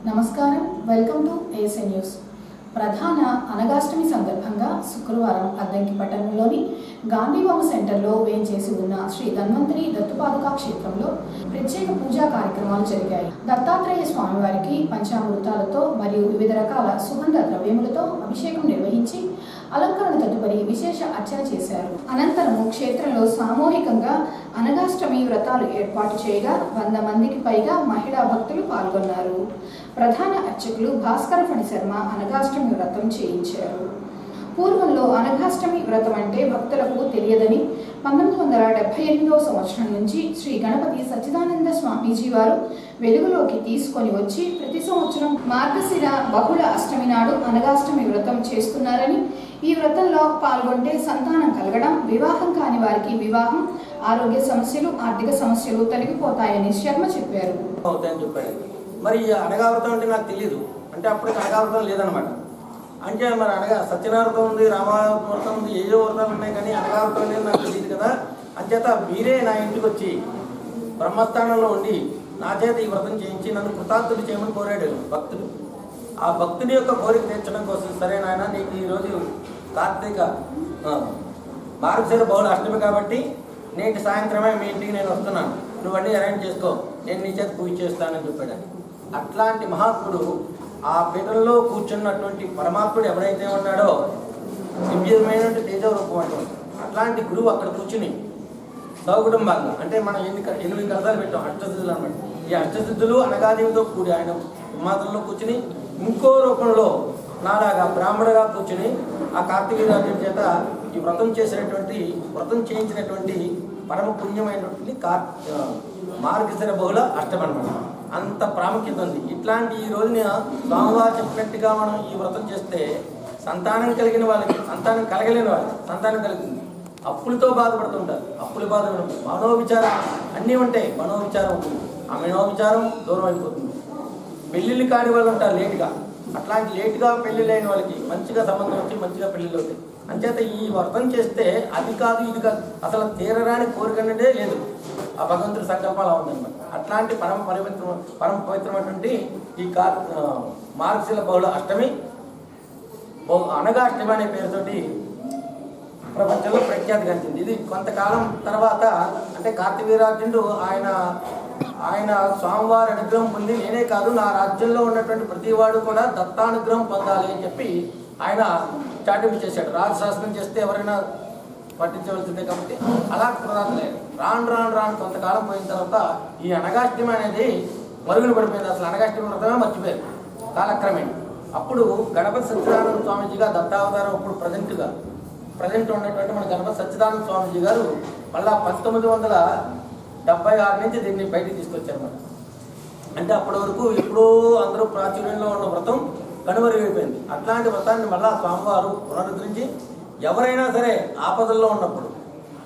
నమస్కారం, welcome to ASN news. ప్రధాన అనగాష్టమి సందర్భంగా శుక్రవారం అద్దంకి పట్టణంలోని గాంధీబొమ్మ సెంటర్లో వేంచేసి ఉన్న శ్రీ ధన్వంతరి దత్తుపాదుకా క్షేత్రంలో ప్రత్యేక పూజా కార్యక్రమాలు జరిగాయి. దత్తాత్రేయ స్వామివారికి పంచామృతాలతో మరియు వివిధ రకాల సుగంధ ద్రవ్యములతో అభిషేకం నిర్వహించి అలంకరణ తదుపరి విశేష అర్చన చేశారు. అనంతరము క్షేత్రంలో సామూహికంగా అనగాష్టమి వ్రతాలు ఏర్పాటు చేయగా 100 మందికి పైగా మహిళా భక్తులు పాల్గొన్నారు. ప్రధాన అర్చకులు భాస్కర ఫణి శర్మ అనగాష్టమి వ్రతం చేయించారు. పూర్వంలో అనగాష్టమి వ్రతం అంటే భక్తులకు తెలియదని 1978వ సంవత్సరం నుంచి శ్రీ గణపతి సచ్చిదానంద స్వామీజీ వారు వెలుగులోకి తీసుకొని వచ్చి ప్రతి సంవత్సరం మార్గశిర బహుళ అష్టమి నాడు అనగాష్టమి వ్రతం చేస్తున్నారని, ఈ వ్రతంలో పాల్గొంటే సంతానం కలగడం, వివాహం కాని వారికి వివాహం, ఆరోగ్య సమస్యలు, ఆర్థిక సమస్యలు తొలగిపోతాయని శర్మ చెప్పారు. మరి అనగా వ్రతం అంటే నాకు తెలియదు, అంటే అప్పటికి అనగా వ్రతం లేదనమాట. అంటే మరి అనగా సత్యనారాయణ ఉంది, రామవ్రతం ఉంది, ఏదో వ్రతాలు ఉన్నాయి, కానీ అనగా వ్రతం లేదు నాకు తెలియదు కదా. అంచేత మీరే నా ఇంటికి వచ్చి బ్రహ్మస్థానంలో ఉండి నా చేత ఈ వ్రతం చేయించి నన్ను కృతార్థులు చేయమని కోరాడు భక్తుడు. ఆ భక్తుని యొక్క కోరిక తీర్చడం కోసం, సరే నాయన నీకు ఈరోజు కార్తీక మార్గశిర బహుళ అష్టమి కాబట్టి నేటి సాయంత్రమే మీ ఇంటికి నేను వస్తున్నాను, నువ్వన్నీ అరేంజ్ చేసుకో, నేను నీ చేత పూజ చేస్తానని చెప్పాడు. అట్లాంటి మహాత్ముడు, ఆ పీఠంలో కూర్చున్నటువంటి పరమాత్ముడు ఎవరైతే ఉన్నాడో దివ్యమైనటువంటి తేజరూపం అంటుంది. అట్లాంటి గురువు అక్కడ కూర్చుని సౌకుటుంబంగా, అంటే మనం 8 కలసాలు పెట్టాం, అష్టసిద్ధులు అనమాట. ఈ అష్టసిద్ధులు అనగాదేవితో కూడి ఆయన మాత్రంలో కూర్చుని ఇంకో రూపంలో నాలాగా బ్రాహ్మణుగా కూర్చుని ఆ కార్తీకరాజుని చేత ఈ వ్రతం చేయించినటువంటి పరమ పుణ్యమైనటువంటి మార్గశిర బహుళ అష్టమి అనమాట. అంత ప్రాముఖ్యత ఉంది. ఇట్లాంటి ఈ రోజున స్వామివారు చెప్పినట్టుగా మనం ఈ వ్రతం చేస్తే సంతానం కలిగిన వాళ్ళకి, సంతానం కలగలేని వాళ్ళకి సంతానం కలుగుతుంది. అప్పులతో బాధపడుతుంటారు, అప్పుల బాధ, మనోవిచారం అన్నీ ఉంటాయి, మనోవిచారం ఉంటుంది, ఆ మనోవిచారం దూరం అయిపోతుంది. పెళ్ళిళ్ళు కాని వాళ్ళు ఉంటారు లేటుగా, అట్లాంటి లేటుగా పెళ్ళిళ్ళు అయిన వాళ్ళకి మంచిగా సంబంధం వచ్చి మంచిగా పెళ్ళిళ్ళు అవుతాయి. అంచేత ఈ వ్రతం చేస్తే అది కాదు ఇది కాదు, అసలు తీరరాని కోరికనే లేదు, ఆ భగవంతుడి సంకల్పం అలా ఉందన్నమాట. అట్లాంటి పరమ పవిత్రమైనటువంటి ఈ మార్గశిర బహుళ అష్టమి, అనగాష్టమి అనే పేరుతోటి ప్రపంచంలో ప్రఖ్యాతి గంచింది. ఇది కొంతకాలం తర్వాత, అంటే కార్తీవీరార్జునుడు ఆయన స్వామివారి అనుగ్రహం పొంది, నేనే కాదు నా రాజ్యంలో ఉన్నటువంటి ప్రతివాడు కూడా దత్తానుగ్రహం పొందాలి అని చెప్పి ఆయన చాటింపు చేశాడు. రాజశాసనం చేస్తే ఎవరైనా పట్టించవలసిందే కాబట్టి అలా రాను కొంతకాలం పోయిన తర్వాత ఈ అనగాష్టమి అనేది మరుగున పడిపోయింది. అసలు అనగాష్టమి వ్రతమే మర్చిపోయారు కాలక్రమేణి. అప్పుడు గణపతి సచ్చిదానంద స్వామీజీ గారు దత్తావతారం ఇప్పుడు ప్రజెంట్ ఉన్నటువంటి మన గణపతి సచ్చిదానంద స్వామీజీ గారు మళ్ళా 1976 నుంచి దీన్ని బయటికి తీసుకొచ్చారన్నమాట. అంటే అప్పటి వరకు ఎప్పుడో అందరూ ప్రాచుర్యంలో ఉన్న వ్రతం కనుమరుగైపోయింది. అట్లాంటి వ్రతాన్ని మళ్ళా స్వామివారు పునరుద్ధరించి ఎవరైనా సరే ఆపదల్లో ఉన్నప్పుడు,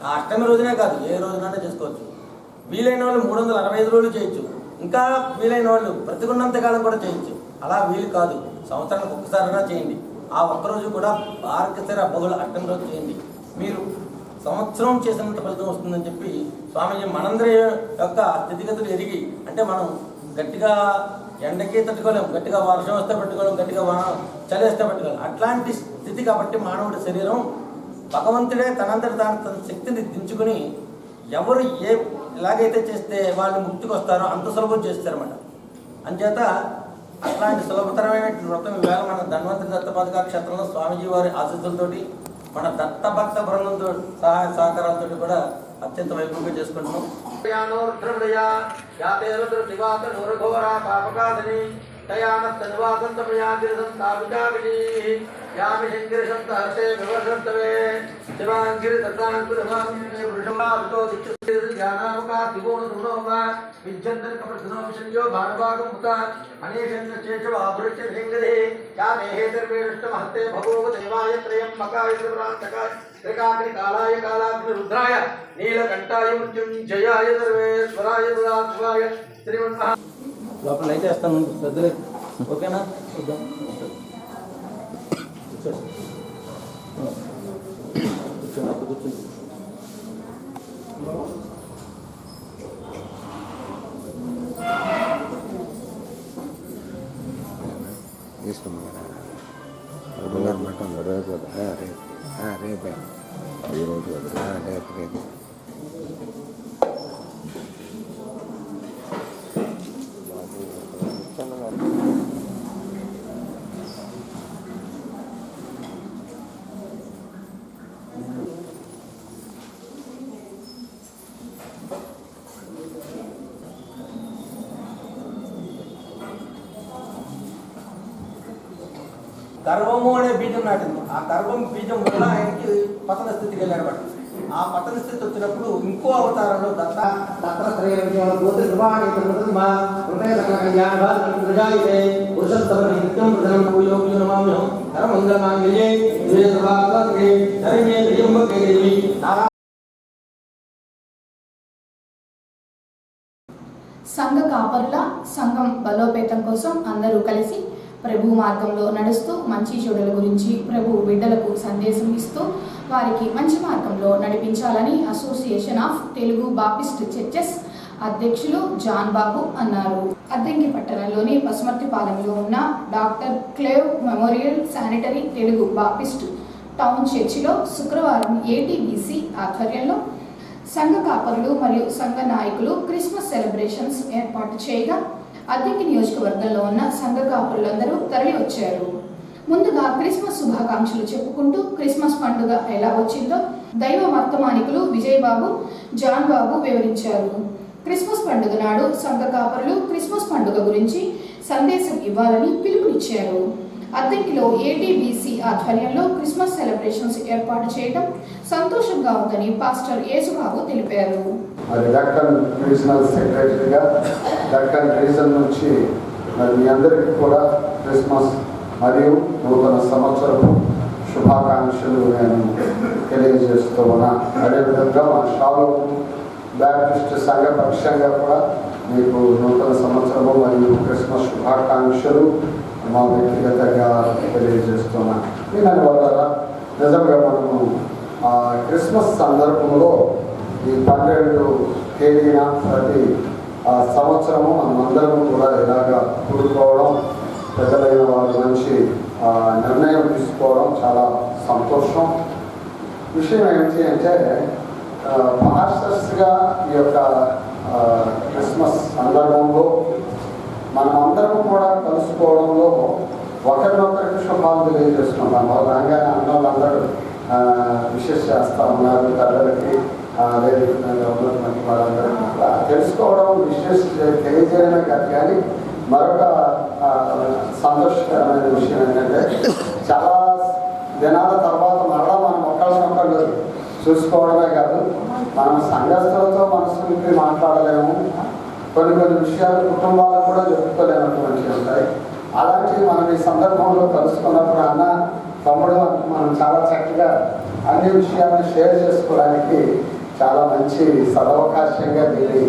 ఆ అష్టమి రోజునే కాదు ఏ రోజునైనా చేసుకోవచ్చు. వీలైన వాళ్ళు 365 రోజులు చేయొచ్చు, ఇంకా వీలైన వాళ్ళు బ్రతికున్నంతకాలం కూడా చేయొచ్చు. అలా వీలు కాదు, సంవత్సరానికి ఒక్కసారైనా చేయండి. ఆ ఒక్కరోజు కూడా మార్గశిర బహుళ అష్టమి రోజు చేయండి, మీరు సంవత్సరం చేసినంత ఫలితం వస్తుందని చెప్పి స్వామీజీ మనందరి యొక్క స్థితిగతులు ఎరిగి, అంటే మనం గట్టిగా ఎండకి తట్టుకోలేము, గట్టిగా వర్షం వస్తే పట్టుకోలేము, గట్టిగా చలి వస్తే పట్టుకోలేము, అట్లాంటి స్థితి కాబట్టి మానవుడి శరీరం భగవంతుడే తనంతటి తన శక్తిని దించుకుని ఎవరు ఎలాగైతే చేస్తే వాళ్ళు ముక్తికి వస్తారో అంత సులభం చేస్తారన్నమాట. అంచేత అట్లాంటి సులభతరమైన వ్రతం ఈవేళ మన ధన్వంతరి దత్తపాదుకా క్షేత్రంలో స్వామీజీ వారి ఆశీస్సులతోటి మన దత్త భక్త బృందంతో సహాయ సహకారాలతో కూడా అత్యంత వైభవంగా చేసుకుంటున్నాం. రుద్రాయ నీలకంఠాయ మృత్యుంజయాయ సర్వేశ్వరాయ సదాశివాయ శ్రీమన్మహా. లోపల అయితే వేస్తాను పెద్దలే, ఓకేనా? చూద్దాం. కూర్చోండి. తీసుకుంది కదా మటన్ రేపు రేపే ఈరోజు రేపు గర్వము అనే బీజం నాటింది. ఆ గర్వం బీజం వల్ల ఆయనకి పతన స్థితికి వెళ్ళాడనమాట. ఆ పతన స్థితి వచ్చినప్పుడు ఇంకో అవతారంలో సంఘ కాపరుల సంఘం బలోపేతం కోసం అందరూ కలిసి ప్రభు మార్గంలో నడుస్తూ మంచి చెడుల గురించి ప్రభు బిడ్డలకు సందేశం ఇస్తూ వారికి మంచి మార్గంలో నడిపించాలని association of Telugu Baptist churches అధ్యక్షులు జాన్ బాబు అన్నారు. అద్దంకి పట్టణంలోని పసుమర్తిపాలెంలో ఉన్న doctor Clave memorial sanitary Telugu Baptist town చర్చిలో శుక్రవారం ఏటీబీసీ ఆధ్వర్యంలో సంఘ కాపరులు మరియు సంఘ నాయకులు క్రిస్మస్ సెలబ్రేషన్స్ ఏర్పాటు చేయగా అద్దంకి నియోజకవర్గంలో ఉన్న సంఘ కాపరులందరూ తరలి వచ్చారు. ముందుగా క్రిస్మస్ శుభాకాంక్షలు చెప్పుకుంటూ క్రిస్మస్ పండుగ ఎలా వచ్చిందో దైవ వర్తమానికులు విజయబాబు, జాన్ బాబు వివరించారు. క్రిస్మస్ పండుగ నాడు సంఘ కాపరులు క్రిస్మస్ పండుగ గురించి సందేశం ఇవ్వాలని పిలుపునిచ్చారు. అద్దంకిలో ఏటీబీసీ ఆధ్వర్యంలో క్రిస్మస్ సెలబ్రేషన్స్ ఏర్పాటు చేయడం సంతోషంగా ఉందని పాస్టర్ యేసుబాబు తెలిపారు. దక్కన్ రీజనల్ సెక్రటరీగా దక్కన్ రీజన్ నుంచి మీ అందరికీ కూడా క్రిస్మస్ మరియు నూతన సంవత్సరపు శుభాకాంక్షలు నేను తెలియజేస్తూ ఉన్నా. అదేవిధంగా మా షాలో బ్యాప్టిస్ట్ సంఘ పక్షంగా కూడా మీకు నూతన సంవత్సరము మరియు క్రిస్మస్ శుభాకాంక్షలు మా వ్యక్తిగతంగా తెలియజేస్తున్నా. దీనివల్ల నిజంగా మనము క్రిస్మస్ సందర్భంలో ఈ 12 తేదీన ప్రతి సంవత్సరము మనమందరం కూడా ఇలాగా కూడుకోవడం, పెద్దలైన వారి మంచి నిర్ణయం తీసుకోవడం చాలా సంతోషం. విషయం ఏంటి అంటే పాస్టర్స్గా ఈ యొక్క క్రిస్మస్ సందర్భంలో మనం అందరం కూడా కలుసుకోవడంలో ఒకరినొకరికి శుభాలు తెలియజేసుకుంటాం. రాగానే అన్నోళ్ళందరూ విషెస్ చేస్తూ ఉన్నారు. పిల్లలకి ఉన్నటువంటి వాళ్ళందరికీ తెలుసుకోవడం, విషెస్ తెలియజేయడమే కాదు. కానీ మరొక సంతోషకరమైన విషయం ఏంటంటే చాలా దినాల తర్వాత మరలా మనం ఒకళ్ళనొకళ్ళు చూసుకోవడమే కాదు, మనం సంఘస్థులతో మనసుకి మాట్లాడలేము. కొన్ని విషయాలు కుటుంబాలకు కూడా చెప్పుకోలేనటువంటివి ఉంటాయి. అలాంటివి మనం ఈ సందర్భంలో కలుసుకున్నప్పుడు అన్న తమ్ముడు మనం చాలా చక్కగా అన్ని విషయాలను షేర్ చేసుకోవడానికి చాలా మంచి సదవకాశంగా దీన్ని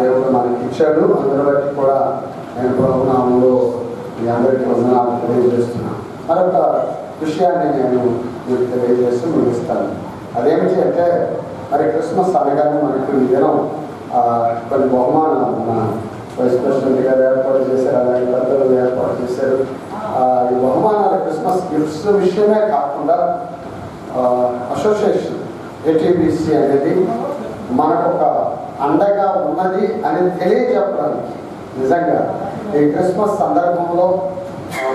దేవుడు మనకి ఇచ్చాడు. అందుని బట్టి కూడా నేను ప్రభునామంలో మీ అందరికీ వందనాలు తెలియజేస్తున్నాను. మరొక విషయాన్ని నేను మీకు తెలియజేస్తూ ముగిస్తాను. అదేమిటి అంటే మరి క్రిస్మస్ అనగానే మనకు ఈ దినం కొన్ని బహుమానాలు మన వైస్ ప్రెసిడెంట్ గారు ఏర్పాటు చేశారు, అలాగే పెద్దలు ఏర్పాటు చేశారు. ఈ బహుమానాలు క్రిస్మస్ గిఫ్ట్స్ విషయమే కాకుండా అసోసియేషన్ ఏటీబీసీ అనేది మనకు ఒక అండగా ఉన్నది అని తెలియజెప్పడానికి నిజంగా ఈ క్రిస్మస్ సందర్భంలో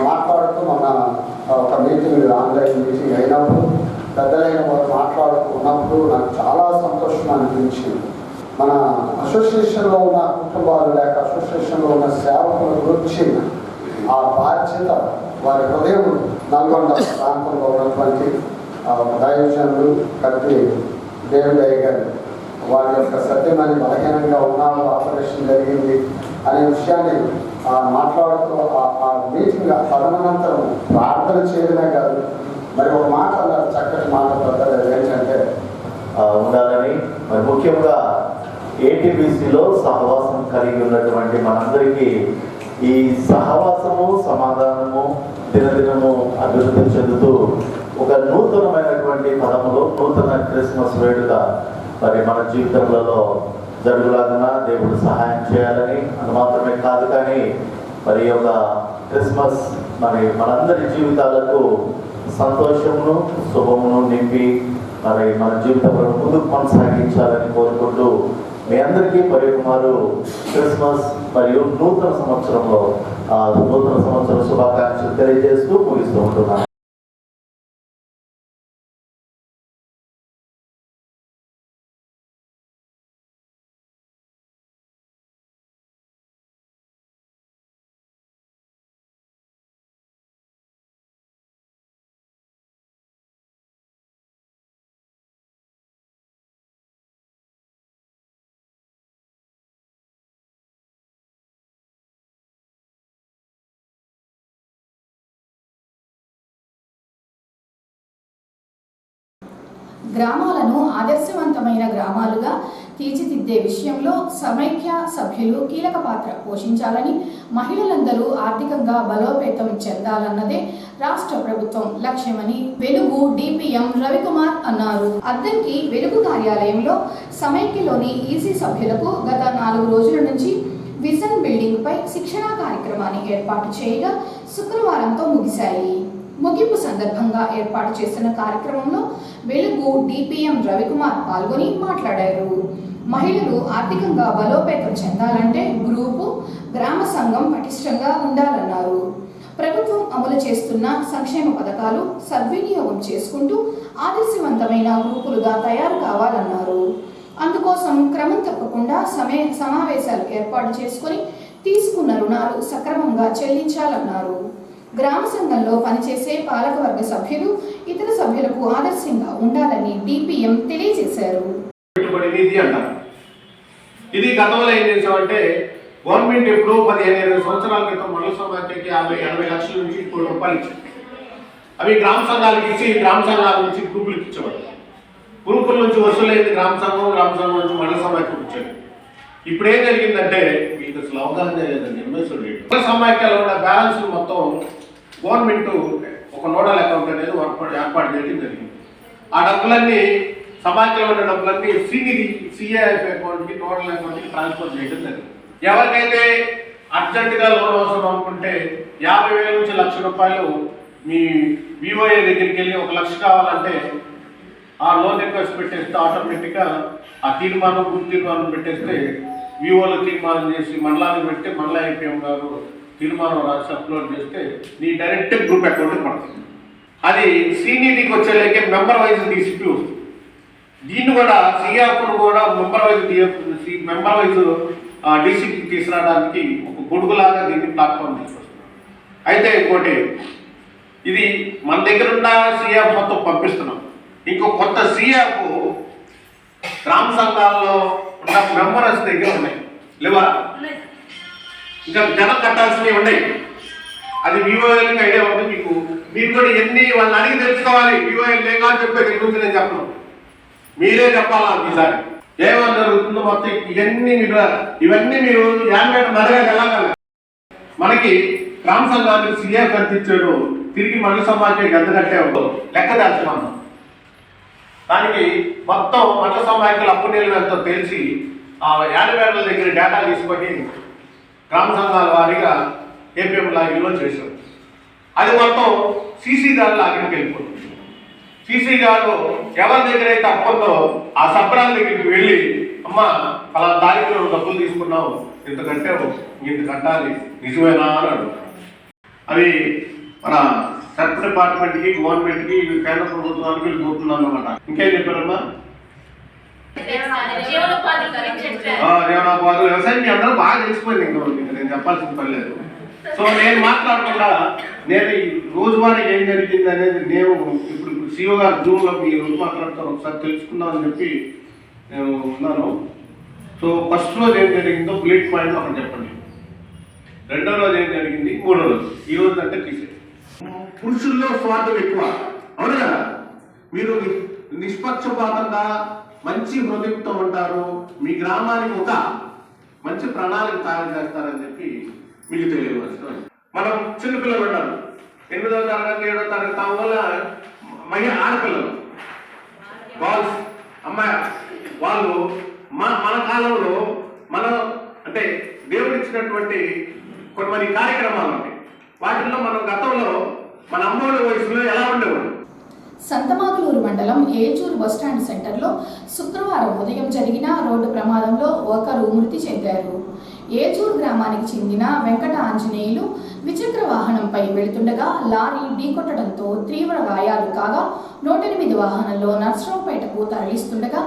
మాట్లాడుతూ మన ఒక మీటింగ్ ఆన్లైన్ మీటింగ్ అయినప్పుడు పెద్దలైన వారు మాట్లాడుతూ ఉన్నప్పుడు నాకు చాలా సంతోషం అనిపించింది. మన అసోసియేషన్లో ఉన్న కుటుంబాలు లేక అసోసియేషన్లో ఉన్న సేవకుల గురించి ఆ బాధ్యత వారి హృదయం నల్గొండ ప్రాంతంలో ఉన్నటువంటి దైవజనులు కత్తి డేవిడ్ అయ్యగారు వారి యొక్క సత్యమని బలహీనంగా ఉన్నారు, ఆపరేషన్ జరిగింది అనే విషయాన్ని మాట్లాడుతూ ఆ మీటింగ్ తదనంతరం ప్రార్థన చేయడమే కాదు, మరి ఒక మాట అన్నారు, చక్కటి మాట పద్ధతి ఏంటంటే ఉండాలని. మరి ముఖ్యంగా ఏటీబీసీలో సహవాసం కలిగి ఉన్నటువంటి మనందరికీ ఈ సహవాసము, సమాధానము దినదినము అభివృద్ధి చెందుతూ ఒక నూతనమైనటువంటి పదములో నూతన క్రిస్మస్ వేడుక మరి మన జీవితంలో జరుగులాగా దేవుడు సహాయం చేయాలని. అది మాత్రమే కాదు, కానీ మరి యొక్క క్రిస్మస్ మరి మనందరి జీవితాలకు సంతోషమును శుభమును నింపి మరి మన జీవితంలో ముందుకు కొనసాగించాలని కోరుకుంటూ మీ అందరికీ పరికుమారు క్రిస్మస్ మరియు నూతన సంవత్సరంలో నూతన సంవత్సర శుభాకాంక్షలు తెలియజేస్తూ ముగిస్తూ ఉంటున్నాను. గ్రామాలను ఆదర్శవంతమైన గ్రామాలుగా తీర్చిదిద్దే విషయంలో సమైక్య సభ్యులు కీలక పాత్ర పోషించాలని, మహిళలందరూ ఆర్థికంగా బలోపేతం చెందాలన్నదే రాష్ట్ర ప్రభుత్వం లక్ష్యమని వెలుగు డిపిఎం రవికుమార్ అన్నారు. అద్దంకి వెలుగు కార్యాలయంలో సమైక్యలోని ఈసీ సభ్యులకు గత 4 రోజుల నుంచి విజన్ బిల్డింగ్ పై శిక్షణా కార్యక్రమాన్ని ఏర్పాటు చేయగా శుక్రవారంతో ముగిశాయి. ముగింపు సందర్భంగా ఏర్పాటు చేసిన కార్యక్రమంలో వెలుగు డిపిఎం రవికుమార్ పాల్గొని మాట్లాడారు. మహిళలు ఆర్థికంగా బలోపేతం చెందాలంటే గ్రూపు, గ్రామ సంఘం పటిష్టంగా ఉండాలన్నారు. ప్రభుత్వం అమలు చేస్తున్న సంక్షేమ పథకాలు సద్వినియోగం చేసుకుంటూ ఆదర్శవంతమైన గ్రూపులుగా తయారు కావాలన్నారు. అందుకోసం క్రమం తప్పకుండా సమావేశాలు ఏర్పాటు చేసుకుని తీసుకున్న రుణాలు సక్రమంగా చెల్లించాలన్నారు. గ్రామ సంఘంలో పనిచేసే పాలకవర్గ సభ్యులు ఇతర సభ్యులకు ఆదర్శంగా ఉండాలని డిపిఎం తెలియజేశారు. ఇది గతంలో ఏం చేసామంటే గవర్నమెంట్ ఎప్పుడు 15-20 సంవత్సరాల క్రితం మండల సమాఖ్యకి 50-80 లక్షల నుంచి ₹1 కోటి ఇచ్చింది. అవి గ్రామ సంఘాలకు ఇచ్చి గ్రామ సంఘాల నుంచి గ్రూపులకు ఇచ్చేవాడు. గ్రూపుల నుంచి వసూలైంది గ్రామ సంఘం నుంచి మండల సమాఖ్యకు వచ్చేది. ఇప్పుడు ఏం జరిగిందంటే మీకు అసలు అవగాహన లేదండి. మండల సమాఖ్యలో ఉన్న బ్యాలెన్స్ మొత్తం గవర్నమెంట్ ఒక నోడల్ అకౌంట్ అనేది ఏర్పాటు చేయడం జరిగింది. ఆ డబ్బులన్నీ సమాఖ్యలో ఉన్న డబ్బులన్నీ సిఐఎఫ్ అకౌంట్కి నోడల్ అకౌంట్కి ట్రాన్స్ఫర్ చేయడం జరిగింది. ఎవరికైతే అర్జెంటుగా లోన్ అవసరం అనుకుంటే 50,000 నుంచి ₹1,00,000 మీ విఓఏ దగ్గరికి వెళ్ళి 1 లక్ష కావాలంటే ఆ లోన్ రిక్వెస్ట్ పెట్టేస్తే ఆటోమేటిక్గా ఆ గుర్తు తీర్మానం పెట్టేస్తే విఓలో తీర్మానం చేసి మండలానికి పెడితే మండల ఐపీఎం గారు తీర్మానం రాసి అప్లోడ్ చేస్తే నీ డైరెక్ట్ గ్రూప్ అకౌంట్కి పడుతుంది. అది సీనియర్కి వచ్చేలాగే మెంబర్ వైజ్ డిసిపి వస్తుంది. దీన్ని కూడా సిఆర్ను కూడా మెంబర్ వైజ్ డీసీకి తీసుకురావడానికి ఒక గొడుగులాగా దీన్ని ప్లాట్ఫామ్ తీసుకొస్తున్నారు. అయితే ఇంకోటి, ఇది మన దగ్గర ఉన్న సిఆర్ మొత్తం పంపిస్తున్నాం. ఇంకో కొత్త సిఆర్ గ్రామ సంఘాల్లో ఉన్న మెంబర్స్ దగ్గర ఉన్నాయి లేవా, ఇంకా జనం కట్టాల్సినవి ఉన్నాయి. అది విఓఎల్కి ఐడియా ఉంది మీకు. మీరు కూడా ఎన్ని వాళ్ళని అడిగి తెలుసుకోవాలి. విఓఎల్ లేక అని చెప్పే దీని గురించి నేను చెప్పను, మీరే చెప్పాలా ఈసారి ఏమని జరుగుతుందో మొత్తం ఇవన్నీ మీరు యాన్వేట్ మరగా వెళ్ళాలి. మనకి గ్రామ సంఘానికి సిఆర్ కట్టించాడు, తిరిగి మండల సమాఖ్యకి ఎంత కట్టావు లెక్క తెలుసుకున్నాం. దానికి మొత్తం మండల సమాఖ్యలు అప్పు నీళ్ళు ఎంతో తెలిసి ఆ యాన్వేట్ల దగ్గర డేటా తీసుకొని గ్రామ సంఘాల వారీగా ఏపీఎం లాగిన్లో చేశారు. అది మొత్తం సీసీ గారు లాగిన్కి వెళ్ళిపోతుంది. సీసీ గారు ఎవరి దగ్గర అయితే అప్పుందో ఆ సబ్రాల దగ్గరికి వెళ్ళి, అమ్మ అలా తారీఖులో డబ్బులు తీసుకున్నావు, ఇంత కట్టావు, ఇంత కట్టాలి, నిజమేనా అని అడుగుతారు. అవి మన సెల్ఫ్ డిపార్ట్మెంట్కి, గవర్నమెంట్కి, కేంద్ర ప్రభుత్వానికి పోతున్నాను అన్నమాట. ఇంకేం చెప్పారమ్మా? జీవనోపాధులు, వ్యవసాయం మీ అందరూ బాగా తెలిసిపోయింది. ఇంకా నేను చెప్పాల్సిన పని లేదు. సో నేను మాట్లాడకుండా నేను రోజువారీ ఏం జరిగింది అనేది నేను ఇప్పుడు సిఓ గారు జూమ్లో మీ రోజు మాట్లాడతాను, ఒకసారి తెలుసుకుందామని చెప్పి నేను ఉన్నాను. సో ఫస్ట్ రోజు ఏం జరిగిందో బుల్లెట్ పాయింట్ అక్కడ చెప్పండి. రెండో రోజు ఏం జరిగింది, మూడో రోజు, ఈ రోజు అంటే తీసే. పురుషుల్లో స్వార్థం ఎక్కువ, అవును కదా? మీరు నిష్పక్షపాతంగా మంచి హృదయంతో ఉంటారు, మీ గ్రామానికి ఒక మంచి ప్రణాళిక తయారు చేస్తారని చెప్పి మీకు తెలియవలసిన. మనం చిన్నపిల్లలు ఉన్నారు, 8వ తరగతి 7వ తరగతి తాము వల్ల ఆడపిల్లలు బాల్స్ అమ్మాయి వాళ్ళు మన కాలంలో మనం అంటే దేవుడు ఇచ్చినటువంటి కొన్ని కార్యక్రమాలు ఉంటాయి. వాటిల్లో మనం గతంలో మన అమ్మోళ్ళ వయసులో ఎలా ఉండేవాడు. సంతమాగులూరు మండలం ఏచూరు బస్టాండ్ సెంటర్లో శుక్రవారం ఉదయం జరిగిన రోడ్డు ప్రమాదంలో ఒకరు మృతి చెందారు. ఏచూరు గ్రామానికి చెందిన వెంకట ఆంజనేయులు ద్విచక్ర వాహనంపై వెళుతుండగా లారీ ఢీకొట్టడంతో తీవ్ర గాయాలు కాగా 108 వాహనంలో నర్సరావుపేటకు తరలిస్తుండగా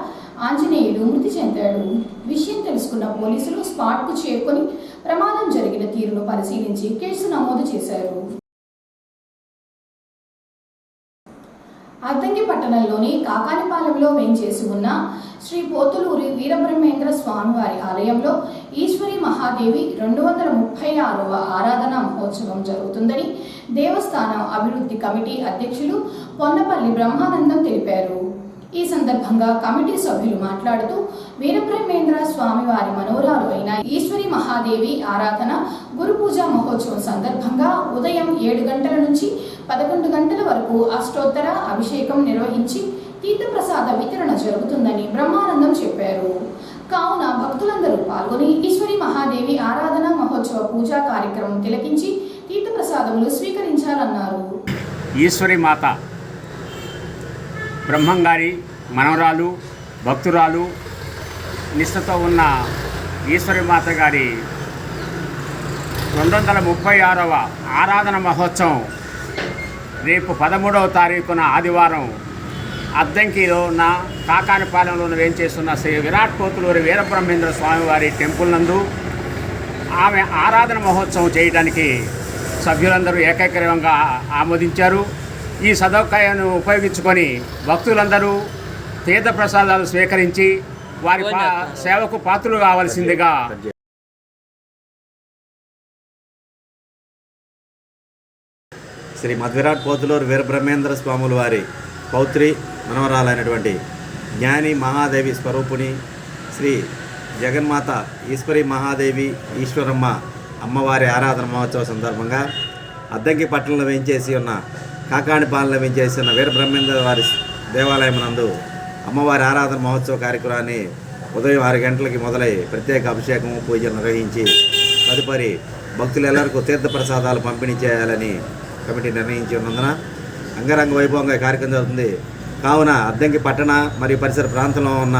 ఆంజనేయులు మృతి చెందాడు. విషయం తెలుసుకున్న పోలీసులు స్పాట్కు చేరుకొని ప్రమాదం జరిగిన తీరును పరిశీలించి కేసు నమోదు చేశారు. అద్దంకి పట్టణంలోని కాకానిపాలెంలో వేంచేసి ఉన్న శ్రీ పోతులూరి వీరబ్రహ్మేంద్ర స్వామివారి ఆలయంలో ఈశ్వరి మహాదేవి 236వ ఆరాధన మహోత్సవం జరుగుతుందని దేవస్థానం అభివృద్ధి కమిటీ అధ్యక్షులు పొన్నపల్లి బ్రహ్మానందం తెలిపారు. ఈ సందర్భంగా కమిటీ సభ్యులు మాట్లాడుతూ వీరబ్రహ్మేంద్ర స్వామివారి మనోరాలు అయిన ఈశ్వరి మహాదేవి ఆరాధన గురు పూజ మహోత్సవం సందర్భంగా ఉదయం 7 గంటల నుంచి 11 గంటల వరకు అష్టోత్తర అభిషేకం నిర్వహించి తీర్థప్రసాద వితరణ జరుగుతుందని బ్రహ్మానందం చెప్పారు. కావున భక్తులందరూ పాల్గొని ఈశ్వరి మహాదేవి ఆరాధన మహోత్సవ పూజా కార్యక్రమం తిలకించి తీర్థప్రసాదములు స్వీకరించాలన్నారు. ఈశ్వరి మాత బ్రహ్మంగారి మనవరాలు భక్తురాలు నిష్ఠతో ఉన్న ఈశ్వరి మాత గారి 236వ ఆరాధన మహోత్సవం రేపు 13వ తారీఖున ఆదివారం అద్దంకిలో ఉన్న కాకానిపాలెంలో వేంచేస్తున్న శ్రీ విరాట్ పోతులూరి వీరబ్రహ్మేంద్ర స్వామివారి టెంపుల్ నందు ఆమె ఆరాధన మహోత్సవం చేయడానికి సభ్యులందరూ ఏకగ్రీవంగా ఆమోదించారు. ఈ సదవకాయాన్ని ఉపయోగించుకొని భక్తులందరూ తీర్థప్రసాదాలు స్వీకరించి వారి సేవకు పాత్రలు కావాల్సిందిగా శ్రీ మధ్విరాట్ పోతులూరు వీరబ్రహ్మేంద్ర స్వాముల వారి పౌత్రి మనవరాలైనటువంటి జ్ఞాని మహాదేవి స్వరూపుని శ్రీ జగన్మాత ఈశ్వరి మహాదేవి ఈశ్వరమ్మ అమ్మవారి ఆరాధన మహోత్సవ సందర్భంగా అద్దంకి పట్టణంలో వేయించేసి ఉన్న కాకానిపాలెంలో వేయించేసి ఉన్న వీరబ్రహ్మేంద్ర వారి దేవాలయం నందు అమ్మవారి ఆరాధన మహోత్సవ కార్యక్రమాన్ని ఉదయం 6 గంటలకి మొదలై ప్రత్యేక అభిషేకము పూజలు నిర్వహించి తదుపరి భక్తులెల్లరికూ తీర్థప్రసాదాలు పంపిణీ చేయాలని కమిటీ నిర్ణయించి ఉన్నందున అంగరంగ వైభవంగా కార్యక్రమం జరుగుతుంది. కావున అద్దంకి పట్టణ మరియు పరిసర ప్రాంతంలో ఉన్న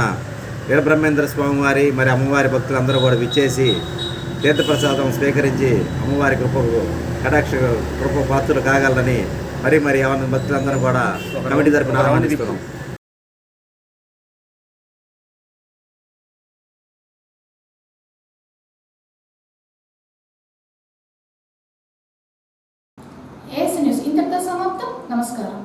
వీరబ్రహ్మేంద్ర స్వామివారి మరి అమ్మవారి భక్తులందరూ కూడా విచ్చేసి తీర్థప్రసాదం స్వీకరించి అమ్మవారి కృప పాత్రలు కాగలరని మరి భక్తులందరూ కూడా కమిటీ తరపున ఆహ్వానిస్తున్నాం. ఏఎస్ న్యూస్ ఇంతటితో సమాప్తం. నమస్కారం.